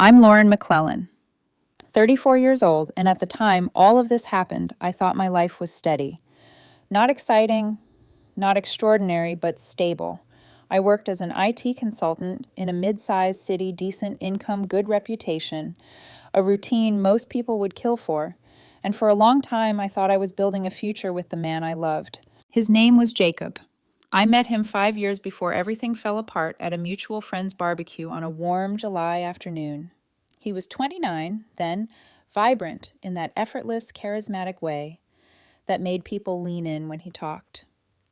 I'm Lauren McClellan, 34 years old, and at the time all of this happened, I thought my life was steady. Not exciting, not extraordinary, but stable. I worked as an IT consultant in a mid-sized city, decent income, good reputation, a routine most people would kill for, and for a long time I thought I was building a future with the man I loved. His name was Jacob. I met him 5 years before everything fell apart at a mutual friend's barbecue on a warm July afternoon. He was 29, then, vibrant in that effortless, charismatic way that made people lean in when he talked.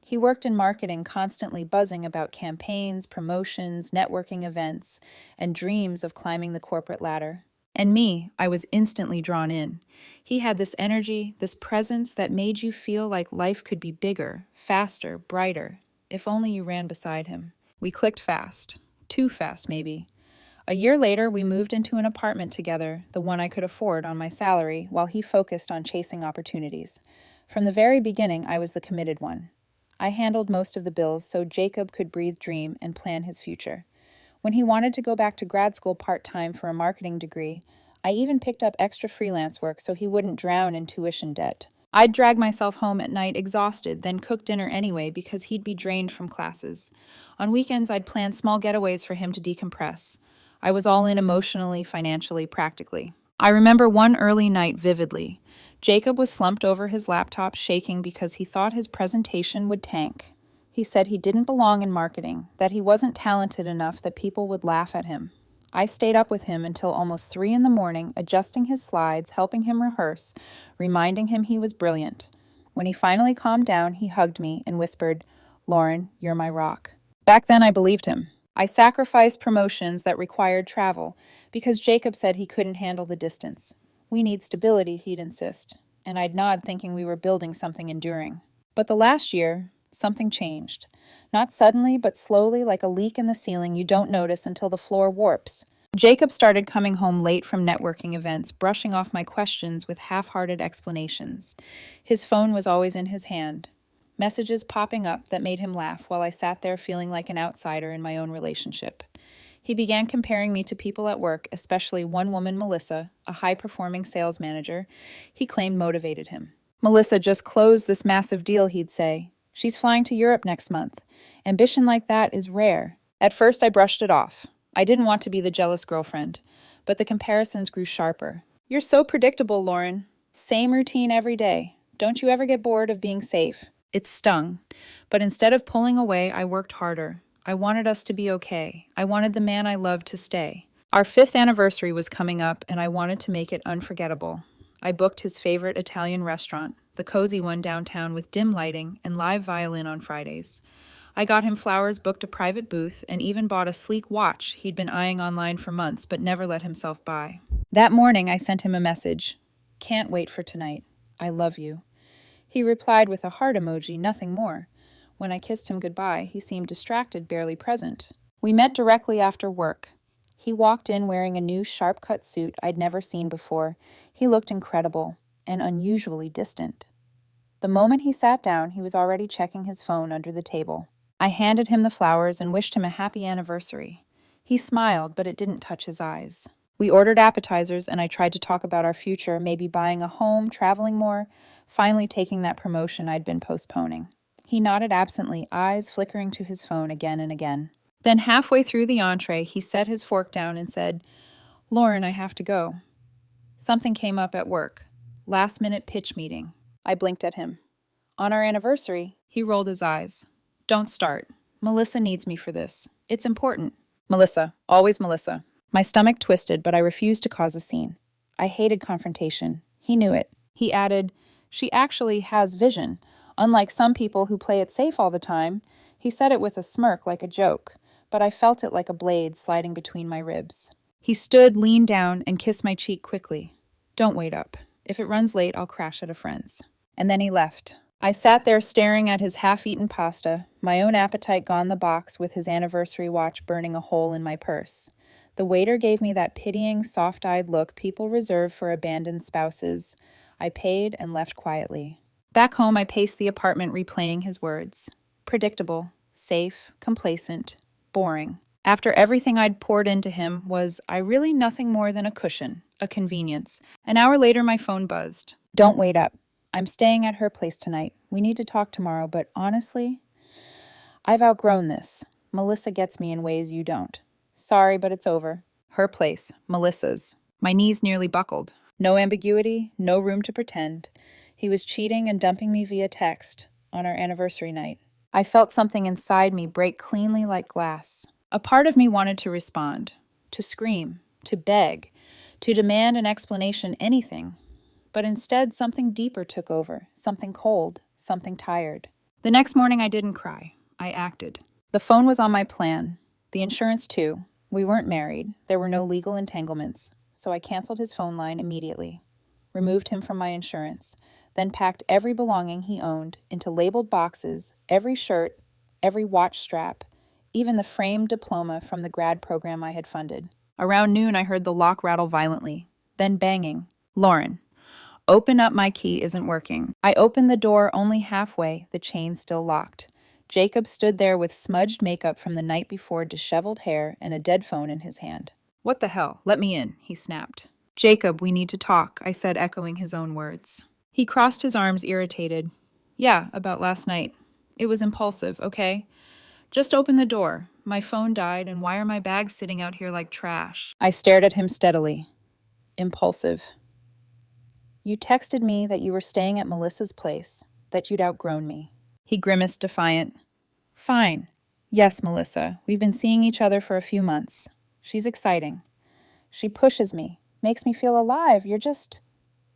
He worked in marketing, constantly buzzing about campaigns, promotions, networking events, and dreams of climbing the corporate ladder. And me, I was instantly drawn in. He had this energy, this presence that made you feel like life could be bigger, faster, brighter, if only you ran beside him. We clicked fast. Too fast, maybe. A year later, we moved into an apartment together, the one I could afford on my salary, while he focused on chasing opportunities. From the very beginning, I was the committed one. I handled most of the bills so Jacob could breathe, dream, and plan his future. When he wanted to go back to grad school part-time for a marketing degree, I even picked up extra freelance work so he wouldn't drown in tuition debt. I'd drag myself home at night exhausted, then cook dinner anyway because he'd be drained from classes. On weekends, I'd plan small getaways for him to decompress. I was all in emotionally, financially, practically. I remember one early night vividly. Jacob was slumped over his laptop, shaking because he thought his presentation would tank. He said he didn't belong in marketing, that he wasn't talented enough that people would laugh at him. I stayed up with him until almost 3 in the morning, adjusting his slides, helping him rehearse, reminding him he was brilliant. When he finally calmed down, he hugged me and whispered, "Lauren, you're my rock." Back then, I believed him. I sacrificed promotions that required travel because Jacob said he couldn't handle the distance. We need stability, he'd insist, and I'd nod thinking we were building something enduring. But the last year, something changed. Not suddenly, but slowly, like a leak in the ceiling you don't notice until the floor warps. Jacob started coming home late from networking events, brushing off my questions with half-hearted explanations. His phone was always in his hand, messages popping up that made him laugh while I sat there feeling like an outsider in my own relationship. He began comparing me to people at work, especially one woman, Melissa, a high-performing sales manager, he claimed motivated him. "Melissa just closed this massive deal," he'd say. "She's flying to Europe next month. Ambition like that is rare." At first, I brushed it off. I didn't want to be the jealous girlfriend, but the comparisons grew sharper. "You're so predictable, Lauren. Same routine every day. Don't you ever get bored of being safe?" It stung, but instead of pulling away, I worked harder. I wanted us to be okay. I wanted the man I loved to stay. Our 5th anniversary was coming up, and I wanted to make it unforgettable. I booked his favorite Italian restaurant, the cozy one downtown with dim lighting and live violin on Fridays. I got him flowers, booked a private booth, and even bought a sleek watch he'd been eyeing online for months but never let himself buy. That morning, I sent him a message. "Can't wait for tonight. I love you." He replied with a heart emoji, nothing more. When I kissed him goodbye, he seemed distracted, barely present. We met directly after work. He walked in wearing a new sharp-cut suit I'd never seen before. He looked incredible and unusually distant. The moment he sat down, he was already checking his phone under the table. I handed him the flowers and wished him a happy anniversary. He smiled, but it didn't touch his eyes. We ordered appetizers, and I tried to talk about our future, maybe buying a home, traveling more, finally taking that promotion I'd been postponing. He nodded absently, eyes flickering to his phone again and again. Then halfway through the entree, he set his fork down and said, "Lauren, I have to go." Something came up at work. Last-minute pitch meeting. I blinked at him. "On our anniversary?" He rolled his eyes. "Don't start. Melissa needs me for this. It's important." Melissa. Always Melissa. My stomach twisted, but I refused to cause a scene. I hated confrontation. He knew it. He added, "She actually has vision. Unlike some people who play it safe all the time." He said it with a smirk like a joke, but I felt it like a blade sliding between my ribs. He stood, leaned down, and kissed my cheek quickly. "Don't wait up. If it runs late, I'll crash at a friend's." And then he left. I sat there staring at his half-eaten pasta, my own appetite gone the box with his anniversary watch burning a hole in my purse. The waiter gave me that pitying, soft-eyed look people reserve for abandoned spouses. I paid and left quietly. Back home, I paced the apartment replaying his words. Predictable, safe, complacent, boring. After everything I'd poured into him, was I really nothing more than a cushion, a convenience? An hour later, my phone buzzed. Don't wait up. I'm staying at her place tonight. We need to talk tomorrow, but honestly, I've outgrown this. Melissa gets me in ways you don't. Sorry, but it's over. Her place, Melissa's. My knees nearly buckled. No ambiguity, no room to pretend. He was cheating and dumping me via text on our anniversary night. I felt something inside me break cleanly like glass. A part of me wanted to respond, to scream, to beg, to demand an explanation, anything. But instead, something deeper took over, something cold, something tired. The next morning, I didn't cry. I acted. The phone was on my plan. The insurance, too. We weren't married. There were no legal entanglements. So I canceled his phone line immediately, removed him from my insurance, then packed every belonging he owned into labeled boxes, every shirt, every watch strap, even the framed diploma from the grad program I had funded. Around noon, I heard the lock rattle violently, then banging. Lauren, open up, my key isn't working. I opened the door only halfway, the chain still locked. Jacob stood there with smudged makeup from the night before, disheveled hair, and a dead phone in his hand. What the hell? Let me in, he snapped. Jacob, we need to talk, I said, echoing his own words. He crossed his arms, irritated. Yeah, about last night. It was impulsive, okay? Just open the door. My phone died, and why are my bags sitting out here like trash? I stared at him steadily. Impulsive. You texted me that you were staying at Melissa's place, that you'd outgrown me. He grimaced, defiant. Fine. Yes, Melissa, we've been seeing each other for a few months. She's exciting. She pushes me, makes me feel alive. You're just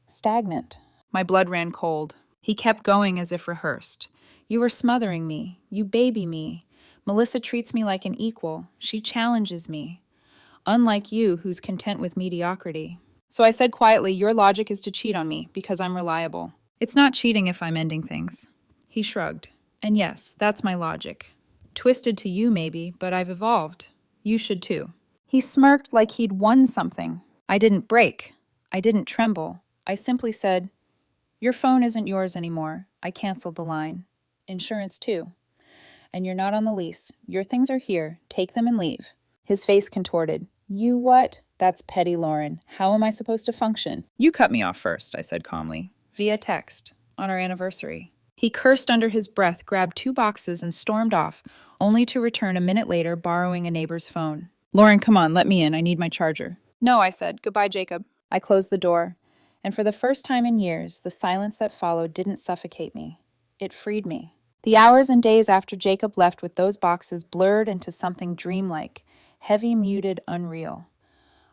stagnant. My blood ran cold. He kept going as if rehearsed. You were smothering me. You baby me. Melissa treats me like an equal. She challenges me. Unlike you, who's content with mediocrity. So I said quietly, your logic is to cheat on me because I'm reliable. It's not cheating if I'm ending things. He shrugged. And yes, that's my logic. Twisted to you, maybe, but I've evolved. You should too. He smirked like he'd won something. I didn't break. I didn't tremble. I simply said, your phone isn't yours anymore. I canceled the line. Insurance too. And you're not on the lease. Your things are here. Take them and leave. His face contorted. You what? That's petty, Lauren. How am I supposed to function? You cut me off first, I said calmly. Via text. On our anniversary. He cursed under his breath, grabbed 2 boxes, and stormed off, only to return a minute later, borrowing a neighbor's phone. Lauren, come on, let me in. I need my charger. No, I said. Goodbye, Jacob. I closed the door, and for the first time in years, the silence that followed didn't suffocate me. It freed me. The hours and days after Jacob left with those boxes blurred into something dreamlike, heavy, muted, unreal.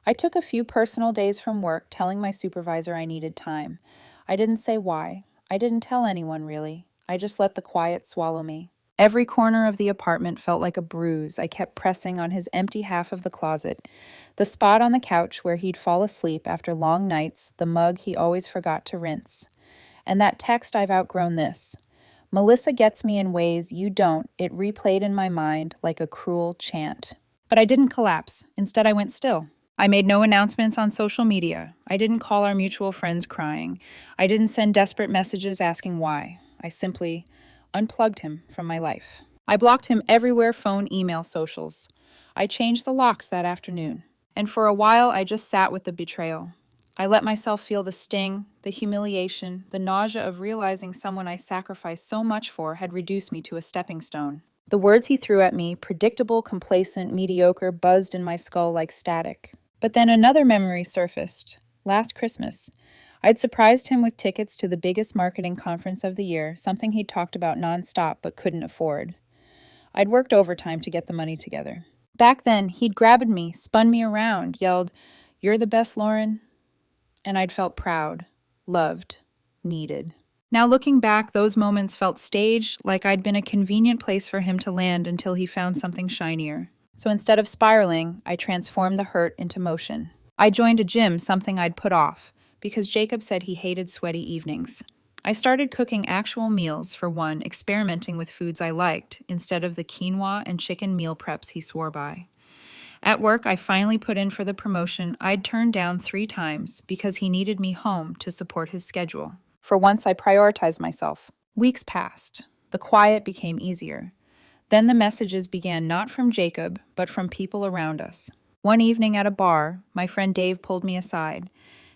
I took a few personal days from work, telling my supervisor I needed time. I didn't say why. I didn't tell anyone, really. I just let the quiet swallow me. Every corner of the apartment felt like a bruise I kept pressing on his empty half of the closet, the spot on the couch where he'd fall asleep after long nights, the mug he always forgot to rinse. And that text, I've outgrown this. Melissa gets me in ways you don't, it replayed in my mind like a cruel chant. But I didn't collapse. Instead, I went still. I made no announcements on social media. I didn't call our mutual friends crying. I didn't send desperate messages asking why. I simply unplugged him from my life. I blocked him everywhere, phone, email, socials. I changed the locks that afternoon. And for a while, I just sat with the betrayal. I let myself feel the sting, the humiliation, the nausea of realizing someone I sacrificed so much for had reduced me to a stepping stone. The words he threw at me, predictable, complacent, mediocre, buzzed in my skull like static. But then another memory surfaced. Last Christmas, I'd surprised him with tickets to the biggest marketing conference of the year, something he'd talked about nonstop but couldn't afford. I'd worked overtime to get the money together. Back then, he'd grabbed me, spun me around, yelled, "You're the best, Lauren." And I'd felt proud, loved, needed. Now looking back, those moments felt staged, like I'd been a convenient place for him to land until he found something shinier. So instead of spiraling, I transformed the hurt into motion. I joined a gym, something I'd put off, because Jacob said he hated sweaty evenings. I started cooking actual meals, for one, experimenting with foods I liked, instead of the quinoa and chicken meal preps he swore by. At work, I finally put in for the promotion I'd turned down 3 times because he needed me home to support his schedule. For once, I prioritized myself. Weeks passed. The quiet became easier. Then the messages began not from Jacob, but from people around us. One evening at a bar, my friend Dave pulled me aside.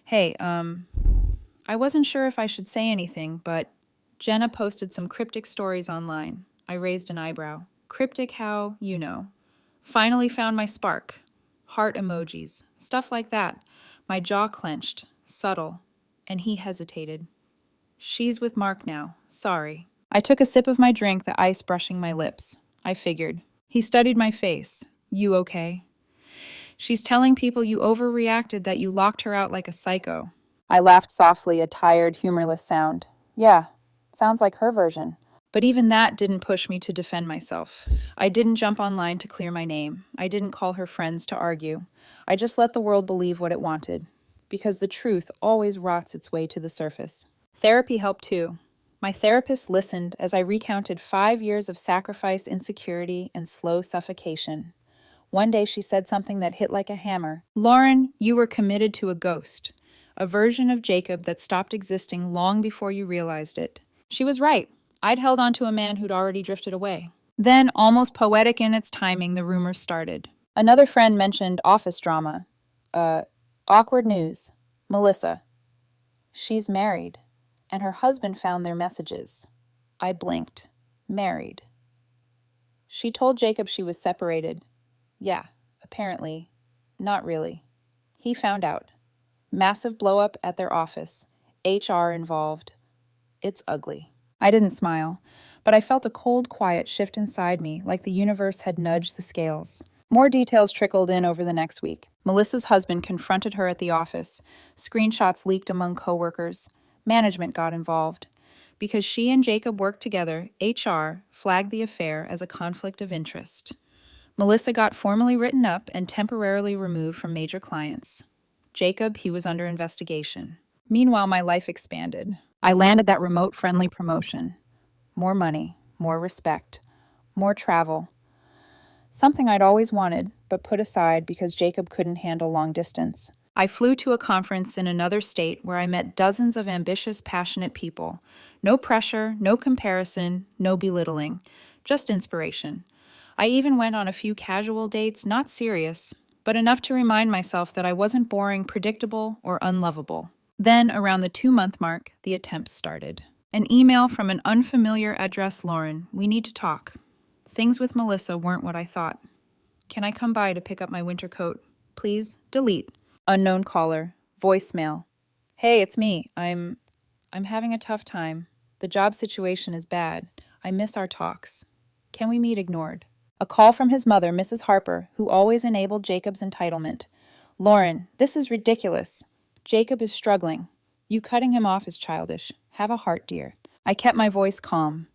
Hey, I wasn't sure if I should say anything, but Jenna posted some cryptic stories online. I raised an eyebrow. Cryptic how, you know. Finally found my spark. Heart emojis. Stuff like that. My jaw clenched. Subtle. And he hesitated. She's with Mark now. Sorry. I took a sip of my drink, the ice brushing my lips. I figured. He studied my face. You okay? She's telling people you overreacted, that you locked her out like a psycho. I laughed softly, a tired, humorless sound. Yeah, sounds like her version. But even that didn't push me to defend myself. I didn't jump online to clear my name. I didn't call her friends to argue. I just let the world believe what it wanted. Because the truth always rots its way to the surface. Therapy helped too. My therapist listened as I recounted 5 years of sacrifice, insecurity, and slow suffocation. One day she said something that hit like a hammer. Lauren, you were committed to a ghost. A version of Jacob that stopped existing long before you realized it. She was right. I'd held on to a man who'd already drifted away. Then, almost poetic in its timing, the rumors started. Another friend mentioned office drama. Awkward news. Melissa. She's married, and her husband found their messages. I blinked. Married. She told Jacob she was separated. Yeah, apparently. Not really. He found out. Massive blow-up at their office. HR involved. It's ugly. I didn't smile, but I felt a cold quiet shift inside me, like the universe had nudged the scales. More details trickled in over the next week. Melissa's husband confronted her at the office. Screenshots leaked among coworkers. Management got involved. Because she and Jacob worked together, HR flagged the affair as a conflict of interest. Melissa got formally written up and temporarily removed from major clients. Jacob, he was under investigation. Meanwhile, my life expanded. I landed that remote-friendly promotion. More money, more respect, more travel. Something I'd always wanted, but put aside because Jacob couldn't handle long distance. I flew to a conference in another state where I met dozens of ambitious, passionate people. No pressure, no comparison, no belittling, just inspiration. I even went on a few casual dates, not serious, but enough to remind myself that I wasn't boring, predictable, or unlovable. Then, around the 2-month mark, the attempts started. An email from an unfamiliar address. Lauren, we need to talk. Things with Melissa weren't what I thought. Can I come by to pick up my winter coat? Please? Delete. Unknown caller. Voicemail. Hey, it's me. I'm having a tough time. The job situation is bad. I miss our talks. Can we meet? Ignored. A call from his mother, Mrs. Harper, who always enabled Jacob's entitlement. Lauren, this is ridiculous. Jacob is struggling. You cutting him off is childish. Have a heart, dear. I kept my voice calm.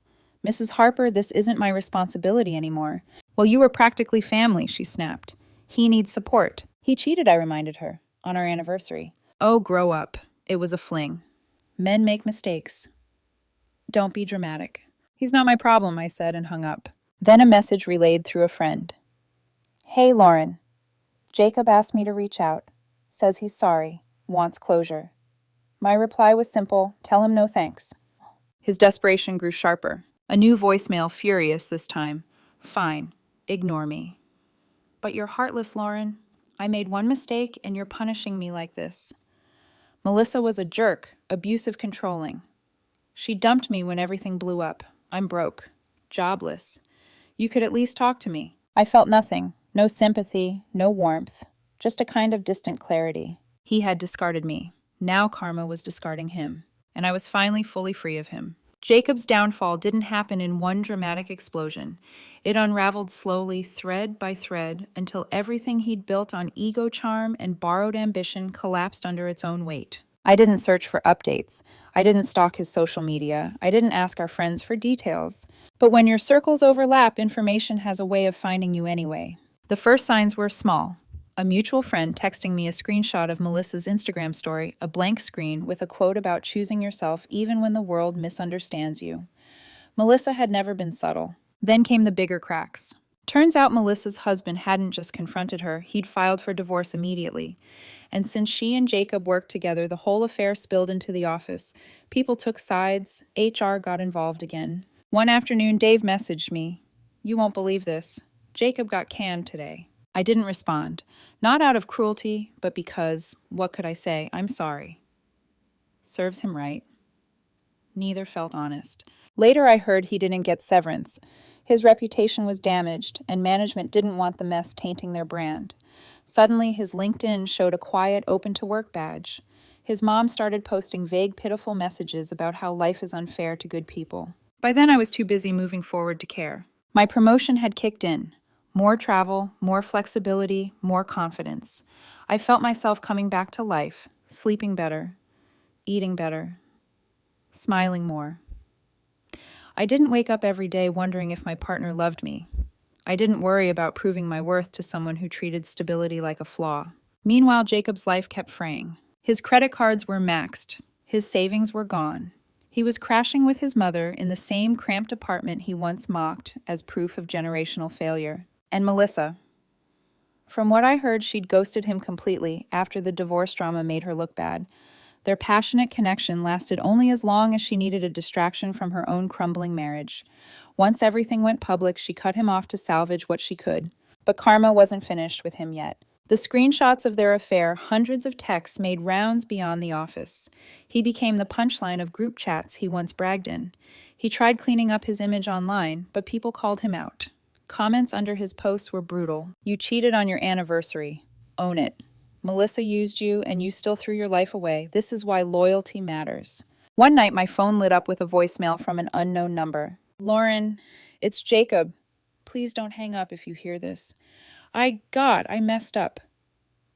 Mrs. Harper, this isn't my responsibility anymore. Well, you were practically family, she snapped. He needs support. He cheated, I reminded her, on our anniversary. Oh, grow up. It was a fling. Men make mistakes. Don't be dramatic. He's not my problem, I said and hung up. Then a message relayed through a friend. Hey, Lauren. Jacob asked me to reach out. Says he's sorry. Wants closure. My reply was simple. Tell him no thanks. His desperation grew sharper. A new voicemail, furious this time. Fine. Ignore me. But you're heartless, Lauren. I made one mistake and you're punishing me like this. Melissa was a jerk, abusive, controlling. She dumped me when everything blew up. I'm broke. Jobless. You could at least talk to me. I felt nothing. No sympathy, no warmth. Just a kind of distant clarity. He had discarded me. Now karma was discarding him. And I was finally fully free of him. Jacob's downfall didn't happen in one dramatic explosion. It unraveled slowly, thread by thread, until everything he'd built on ego charm and borrowed ambition collapsed under its own weight. I didn't search for updates. I didn't stalk his social media. I didn't ask our friends for details. But when your circles overlap, information has a way of finding you anyway. The first signs were small. A mutual friend texting me a screenshot of Melissa's Instagram story, a blank screen with a quote about choosing yourself even when the world misunderstands you. Melissa had never been subtle. Then came the bigger cracks. Turns out Melissa's husband hadn't just confronted her, he'd filed for divorce immediately. And since she and Jacob worked together, the whole affair spilled into the office. People took sides, HR got involved again. One afternoon, Dave messaged me. you won't believe this. Jacob got canned today. I didn't respond. Not out of cruelty, but because, what could I say? I'm sorry. Serves him right. Neither felt honest. Later I heard he didn't get severance. His reputation was damaged, and management didn't want the mess tainting their brand. Suddenly, his LinkedIn showed a quiet, open-to-work badge. His mom started posting vague, pitiful messages about how life is unfair to good people. By then, I was too busy moving forward to care. My promotion had kicked in. More travel, more flexibility, more confidence. I felt myself coming back to life, sleeping better, eating better, smiling more. I didn't wake up every day wondering if my partner loved me. I didn't worry about proving my worth to someone who treated stability like a flaw. Meanwhile, Jacob's life kept fraying. His credit cards were maxed. His savings were gone. He was crashing with his mother in the same cramped apartment he once mocked as proof of generational failure. And Melissa. From what I heard, she'd ghosted him completely after the divorce drama made her look bad. Their passionate connection lasted only as long as she needed a distraction from her own crumbling marriage. Once everything went public, she cut him off to salvage what she could. But karma wasn't finished with him yet. The screenshots of their affair, hundreds of texts, made rounds beyond the office. He became the punchline of group chats he once bragged in. He tried cleaning up his image online, but people called him out. Comments under his posts were brutal. You cheated on your anniversary. Own it. Melissa used you, and you still threw your life away. This is why loyalty matters. One night, my phone lit up with a voicemail from an unknown number. Lauren, it's Jacob. Please don't hang up if you hear this. I messed up.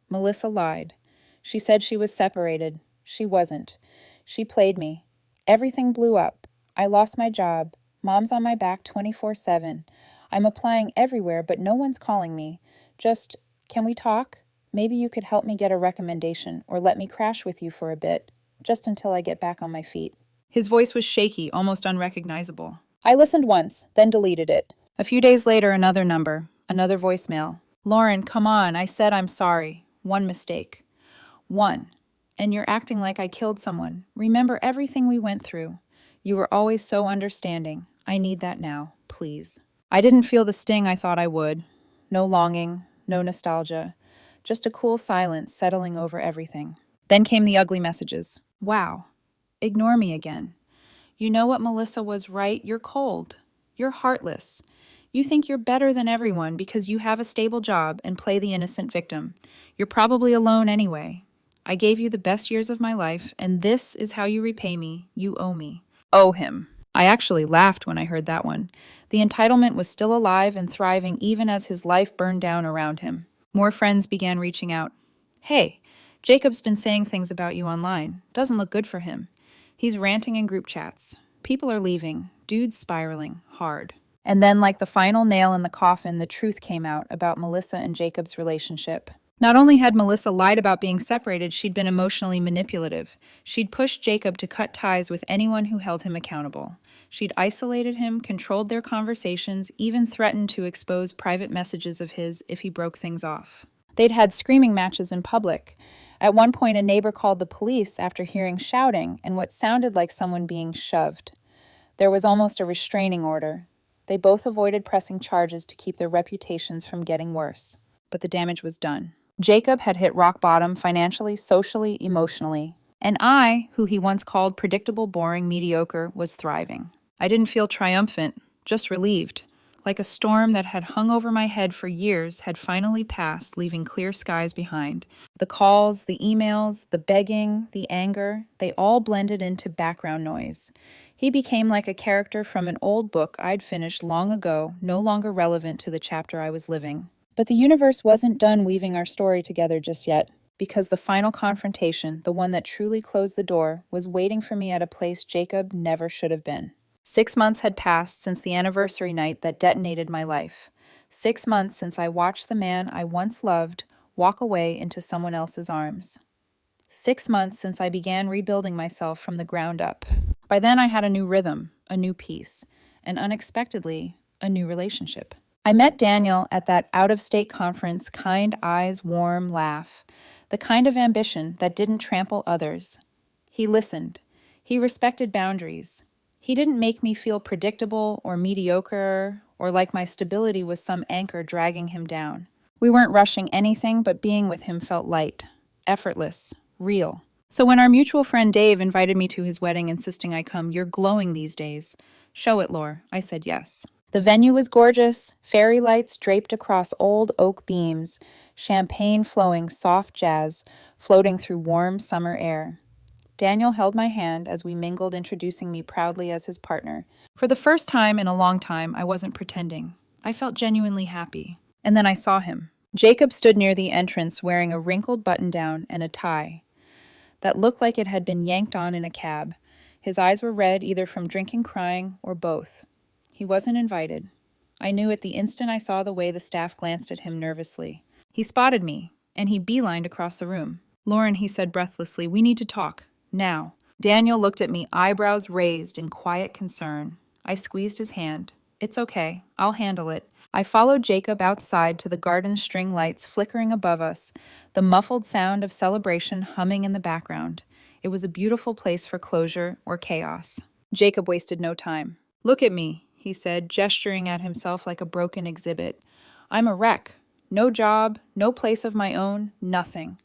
Melissa lied. She said she was separated. She wasn't. She played me. Everything blew up. I lost my job. Mom's on my back 24/7. I'm applying everywhere, but no one's calling me. Just, can we talk? Maybe you could help me get a recommendation or let me crash with you for a bit, just until I get back on my feet. His voice was shaky, almost unrecognizable. I listened once, then deleted it. A few days later, another number, another voicemail. Lauren, come on, I said I'm sorry. One mistake. One. And you're acting like I killed someone. Remember everything we went through. You were always so understanding. I need that now, please. I didn't feel the sting I thought I would. No longing, no nostalgia. Just a cool silence settling over everything. Then came the ugly messages. Wow. Ignore me again. You know what, Melissa was right? You're cold. You're heartless. You think you're better than everyone because you have a stable job and play the innocent victim. You're probably alone anyway. I gave you the best years of my life, and this is how you repay me. You owe me. Owe him. I actually laughed when I heard that one. The entitlement was still alive and thriving even as his life burned down around him. More friends began reaching out. Hey, Jacob's been saying things about you online. Doesn't look good for him. He's ranting in group chats. People are leaving. Dude's spiraling. Hard. And then, like the final nail in the coffin, the truth came out about Melissa and Jacob's relationship. Not only had Melissa lied about being separated, she'd been emotionally manipulative. She'd pushed Jacob to cut ties with anyone who held him accountable. She'd isolated him, controlled their conversations, even threatened to expose private messages of his if he broke things off. They'd had screaming matches in public. At one point, a neighbor called the police after hearing shouting and what sounded like someone being shoved. There was almost a restraining order. They both avoided pressing charges to keep their reputations from getting worse. But the damage was done. Jacob had hit rock bottom financially, socially, emotionally. And I, who he once called predictable, boring, mediocre, was thriving. I didn't feel triumphant, just relieved. Like a storm that had hung over my head for years had finally passed, leaving clear skies behind. The calls, the emails, the begging, the anger, they all blended into background noise. He became like a character from an old book I'd finished long ago, no longer relevant to the chapter I was living. But the universe wasn't done weaving our story together just yet, because the final confrontation, the one that truly closed the door, was waiting for me at a place Jacob never should have been. 6 months had passed since the anniversary night that detonated my life. 6 months since I watched the man I once loved walk away into someone else's arms. 6 months since I began rebuilding myself from the ground up. By then I had a new rhythm, a new peace, and unexpectedly, a new relationship. I met Daniel at that out-of-state conference, kind eyes, warm laugh, the kind of ambition that didn't trample others. He listened. He respected boundaries. He didn't make me feel predictable or mediocre or like my stability was some anchor dragging him down. We weren't rushing anything, but being with him felt light, effortless, real. So when our mutual friend Dave invited me to his wedding, insisting I come, "You're glowing these days. Show it, Lore." I said yes. The venue was gorgeous, fairy lights draped across old oak beams, champagne flowing soft jazz, floating through warm summer air. Daniel held my hand as we mingled, introducing me proudly as his partner. For the first time in a long time, I wasn't pretending. I felt genuinely happy. And then I saw him. Jacob stood near the entrance wearing a wrinkled button-down and a tie that looked like it had been yanked on in a cab. His eyes were red, either from drinking, crying, or both. He wasn't invited. I knew at the instant I saw the way the staff glanced at him nervously. He spotted me, and he beelined across the room. "Lauren," he said breathlessly, "we need to talk. Now." Daniel looked at me, eyebrows raised in quiet concern. I squeezed his hand. "It's okay. I'll handle it." I followed Jacob outside to the garden string lights flickering above us, the muffled sound of celebration humming in the background. It was a beautiful place for closure or chaos. Jacob wasted no time. "Look at me," he said, gesturing at himself like a broken exhibit. "I'm a wreck. No job, no place of my own, nothing.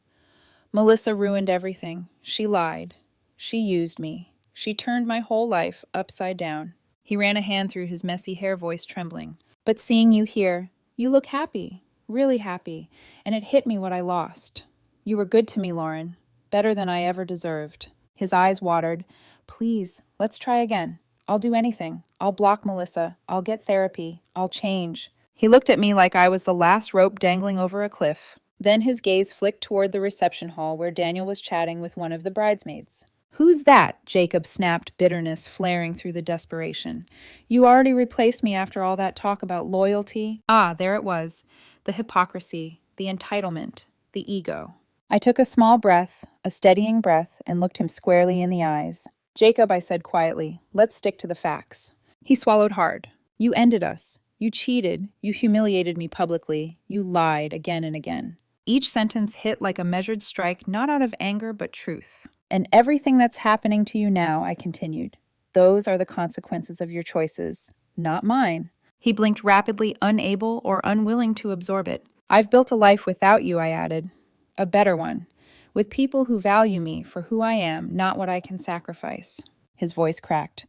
Melissa ruined everything. She lied. She used me. She turned my whole life upside down." He ran a hand through his messy hair, voice trembling. "But seeing you here, you look happy, really happy, and it hit me what I lost. You were good to me, Lauren, better than I ever deserved." His eyes watered. "Please, let's try again. I'll do anything. I'll block Melissa. I'll get therapy. I'll change." He looked at me like I was the last rope dangling over a cliff. Then his gaze flicked toward the reception hall where Daniel was chatting with one of the bridesmaids. "Who's that?" Jacob snapped, bitterness flaring through the desperation. "You already replaced me after all that talk about loyalty." Ah, there it was. The hypocrisy, the entitlement, the ego. I took a small breath, a steadying breath, and looked him squarely in the eyes. "Jacob," I said quietly, "let's stick to the facts." He swallowed hard. "You ended us. You cheated. You humiliated me publicly. You lied again and again." Each sentence hit like a measured strike, not out of anger, but truth. "And everything that's happening to you now," I continued, "those are the consequences of your choices, not mine." He blinked rapidly, unable or unwilling to absorb it. "I've built a life without you," I added. "A better one, with people who value me for who I am, not what I can sacrifice." His voice cracked.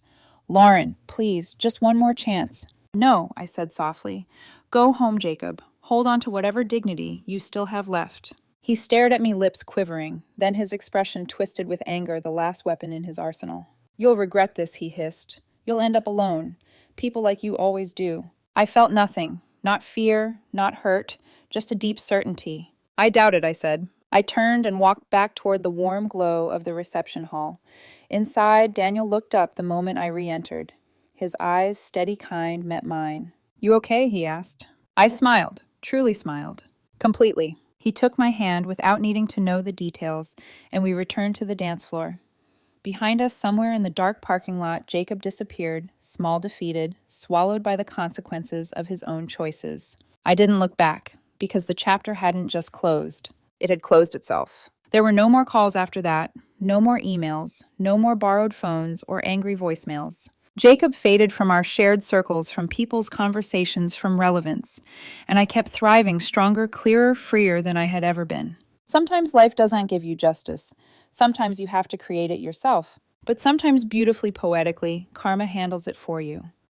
"Lauren, please, just one more chance." "No," I said softly. "Go home, Jacob. Hold on to whatever dignity you still have left." He stared at me, lips quivering. Then his expression twisted with anger, the last weapon in his arsenal. "You'll regret this," he hissed. "You'll end up alone. People like you always do." I felt nothing. Not fear, not hurt, just a deep certainty. "I doubt it," I said. I turned and walked back toward the warm glow of the reception hall. Inside, Daniel looked up the moment I re-entered. His eyes, steady, kind, met mine. "You okay?" he asked. I smiled, truly smiled. Completely. He took my hand without needing to know the details, and we returned to the dance floor. Behind us, somewhere in the dark parking lot, Jacob disappeared, small, defeated, swallowed by the consequences of his own choices. I didn't look back, because the chapter hadn't just closed. It had closed itself. There were no more calls after that, no more emails, no more borrowed phones or angry voicemails. Jacob faded from our shared circles, from people's conversations, from relevance, and I kept thriving, stronger, clearer, freer than I had ever been. Sometimes life doesn't give you justice. Sometimes you have to create it yourself. But sometimes, beautifully poetically, karma handles it for you.